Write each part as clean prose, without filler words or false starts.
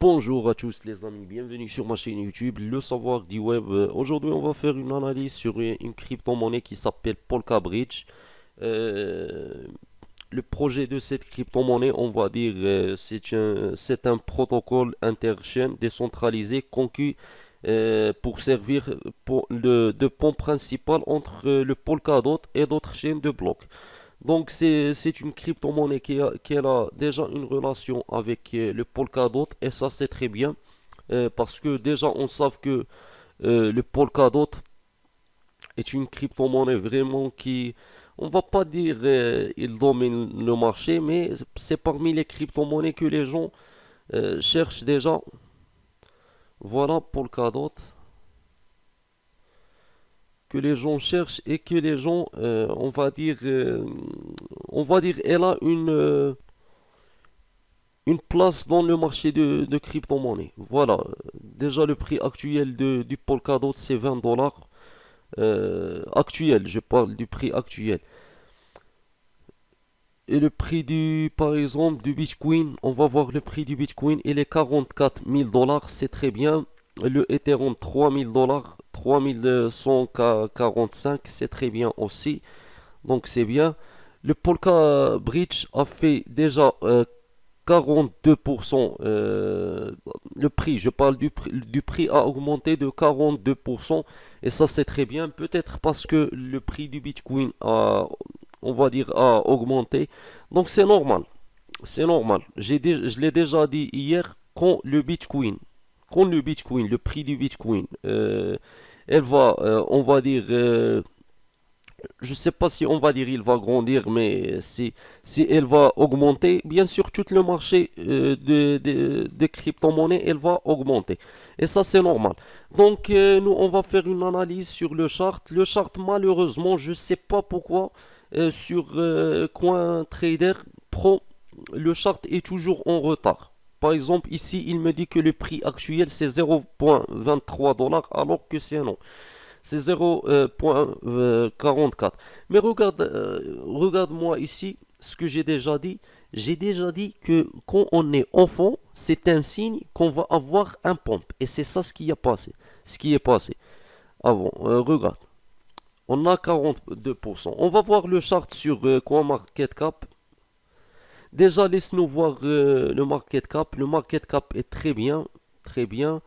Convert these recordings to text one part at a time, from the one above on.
Bonjour à tous les amis, bienvenue sur ma chaîne YouTube, le savoir du web. Aujourd'hui, on va faire une analyse sur une crypto-monnaie qui s'appelle Polka Bridge. Euh, le projet de cette crypto-monnaie, on va dire, c'est un protocole interchain décentralisé conçu pour servir de pont principal entre le Polkadot et d'autres chaînes de blocs. Donc c'est une crypto-monnaie qui a déjà une relation avec le Polkadot et ça c'est très bien parce que déjà on sait que le Polkadot est une crypto-monnaie vraiment qui, on va pas dire il domine le marché, mais c'est parmi les crypto-monnaies que les gens cherchent déjà. Voilà Polkadot que les gens cherchent et que les gens on va dire elle a une place dans le marché de crypto-monnaie. Voilà, déjà le prix actuel du Polkadot c'est 20 dollars. Actuel, je parle du prix actuel. Et le prix par exemple, du Bitcoin, on va voir le prix du Bitcoin, il est 44 000 dollars, c'est très bien. Le Ethereum 3 000 dollars, 3145, c'est très bien aussi. Donc c'est bien. Le Polka Bridge a fait déjà 42%. Le prix, je parle du prix a augmenté de 42%. Et ça, c'est très bien. Peut-être parce que le prix du Bitcoin on va dire, a augmenté. Donc c'est normal. C'est normal. Je l'ai déjà dit hier, quand le Bitcoin, le prix du Bitcoin, elle va, on va dire, je sais pas si on va dire il va grandir, mais si elle va augmenter, bien sûr, tout le marché de crypto-monnaies, elle va augmenter. Et ça, c'est normal. Donc, nous, on va faire une analyse sur le chart. Le chart, malheureusement, je sais pas pourquoi, sur CoinTrader Pro, le chart est toujours en retard. Par exemple, ici, il me dit que le prix actuel, c'est 0,23 dollars, alors que c'est non, c'est 0,44. Mais regarde-moi ici ce que j'ai déjà dit. J'ai déjà dit que quand on est enfant, c'est un signe qu'on va avoir un pompe. Et c'est ça ce qui a passé. Ce qui est passé. Avant, regarde. On a 42%. On va voir le chart sur CoinMarketCap. Déjà, laisse-nous voir le market cap. Le market cap est très bien. Très bien.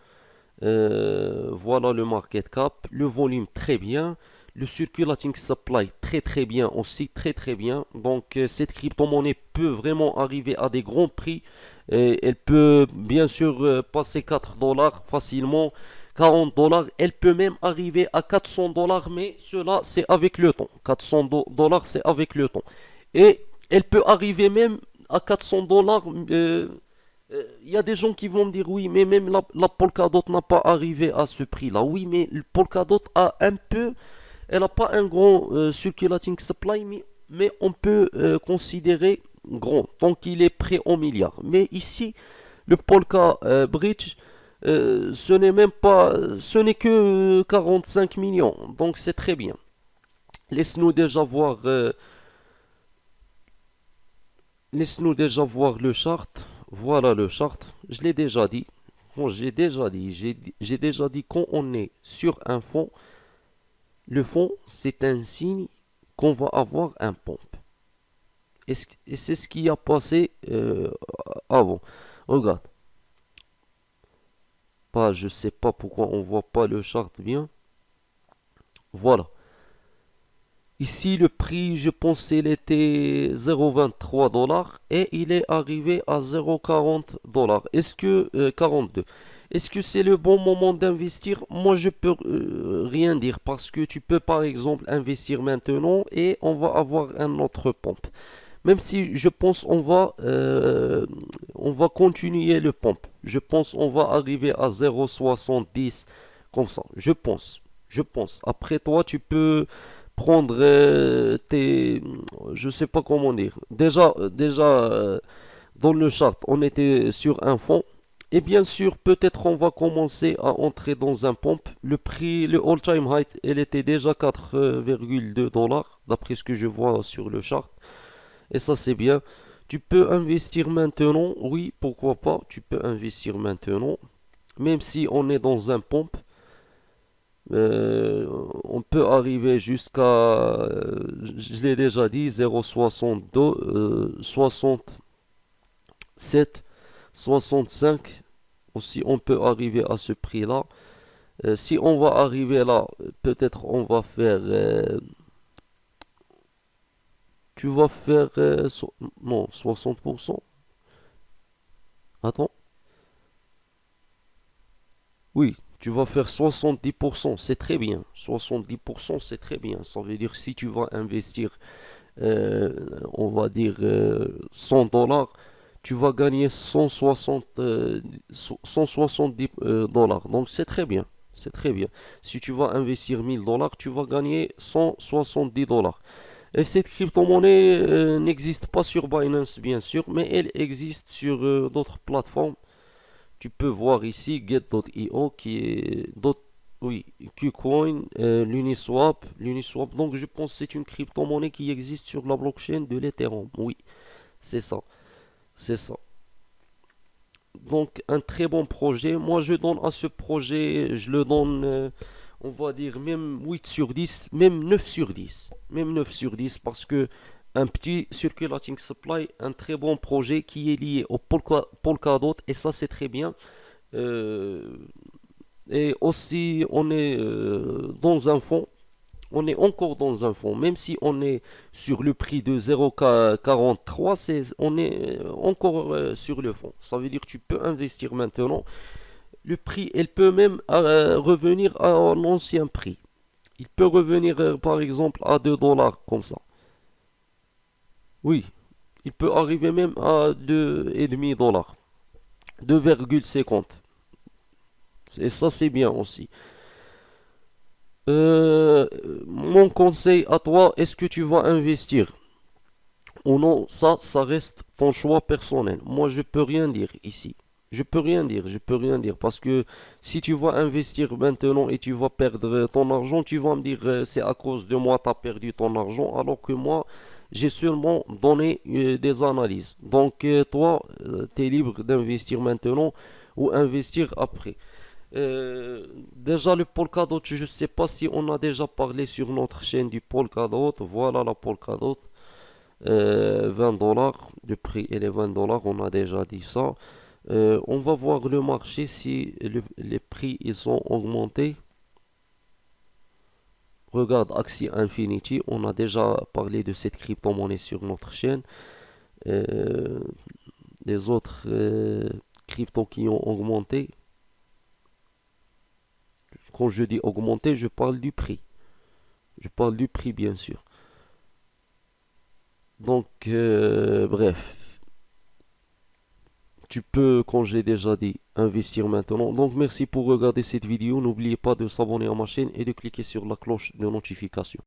Voilà le market cap, le volume très bien, le circulating supply très très bien aussi, très très bien. Donc cette crypto-monnaie peut vraiment arriver à des grands prix. Et elle peut bien sûr passer 4 dollars facilement, 40 dollars. Elle peut même arriver à 400 dollars, mais cela c'est avec le temps. 400 dollars c'est avec le temps. Et elle peut arriver même à 400 dollars. Il y a des gens qui vont me dire oui, mais même la Polkadot n'a pas arrivé à ce prix-là. Oui, mais le Polkadot a un peu, elle n'a pas un grand circulating supply, mais on peut considérer grand, tant qu'il est près en milliards. Mais ici, le Polka Bridge, ce n'est que 45 millions, donc c'est très bien. Laisse-nous déjà voir, laisse-nous déjà voir le chart. Voilà le chart. Je l'ai déjà dit. Bon, j'ai déjà dit quand on est sur un fond, le fond c'est un signe qu'on va avoir un pompe. Et c'est ce qui a passé avant. Regarde, pas, je sais pas pourquoi on voit pas le chart bien. Voilà. Ici, le prix, je pensais, il était 0,23 dollars et il est arrivé à 0,40 dollars. Est-ce que 42? Est-ce que c'est le bon moment d'investir? Moi, je peux rien dire parce que tu peux par exemple investir maintenant et on va avoir un autre pompe. Même si je pense on va continuer le pompe. Je pense on va arriver à 0,70 comme ça. Je pense. Je pense. Après toi, tu peux prendre je sais pas comment dire. Déjà, dans le chart, on était sur un fond. Et bien sûr, peut-être on va commencer à entrer dans un pompe. Le prix, le all-time high, elle était déjà 4,2 dollars, d'après ce que je vois sur le chart. Et ça, c'est bien. Tu peux investir maintenant, oui, pourquoi pas, tu peux investir maintenant, même si on est dans un pompe, on peut arriver jusqu'à, je l'ai déjà dit, 0,62, 67, 65, aussi on peut arriver à ce prix-là. Si on va arriver là, peut-être on va faire, tu vas faire, non, 60%. Attends, oui, tu vas faire 70%, c'est très bien. 70%, c'est très bien. Ça veut dire si tu vas investir, euh, on va dire 100 dollars, tu vas gagner 160, 170 dollars. Donc c'est très bien. C'est très bien. Si tu vas investir 1000 dollars, tu vas gagner 170 dollars. Et cette crypto-monnaie n'existe pas sur Binance, bien sûr, mais elle existe sur d'autres plateformes. Tu peux voir ici Get.io qui est oui, Qcoin, l'Uniswap. Donc je pense que c'est une crypto-monnaie qui existe sur la blockchain de l'Ethereum. Oui, c'est ça, c'est ça. Donc un très bon projet. Moi je donne à ce projet, je le donne, on va dire même 8 sur 10, même 9 sur 10. Même 9 sur 10 parce que un petit circulating supply, un très bon projet qui est lié au Polkadot et ça c'est très bien. Euh, et aussi on est dans un fonds, on est encore dans un fonds, même si on est sur le prix de 0,43, on est encore sur le fonds. Ça veut dire que tu peux investir maintenant. Le prix, elle peut même revenir à un ancien prix. Il peut revenir par exemple à 2 dollars comme ça. Oui, il peut arriver même à 2,5 dollars, 2,50. Et ça c'est bien aussi. Euh, Mon conseil à toi, est-ce que tu vas investir ou non? Ça reste ton choix personnel. Moi, je peux rien dire ici. Je peux rien dire parce que si tu vas investir maintenant et tu vas perdre ton argent, tu vas me dire c'est à cause de moi tu as perdu ton argent, alors que moi j'ai seulement donné des analyses. Donc toi, tu es libre d'investir maintenant ou investir après. Déjà le Polkadot, je ne sais pas si on a déjà parlé sur notre chaîne du Polkadot. Voilà la Polkadot. 20 dollars, le prix est les 20 dollars, on a déjà dit ça. On va voir le marché si les prix ils ont augmenté. Regarde Axie Infinity, on a déjà parlé de cette crypto-monnaie sur notre chaîne. Euh, les autres cryptos qui ont augmenté. Quand je dis augmenté, je parle du prix. Je parle du prix, bien sûr. Donc, bref, tu peux, comme j'ai déjà dit, investir maintenant. Donc, merci pour regarder cette vidéo. N'oubliez pas de s'abonner à ma chaîne et de cliquer sur la cloche de notification.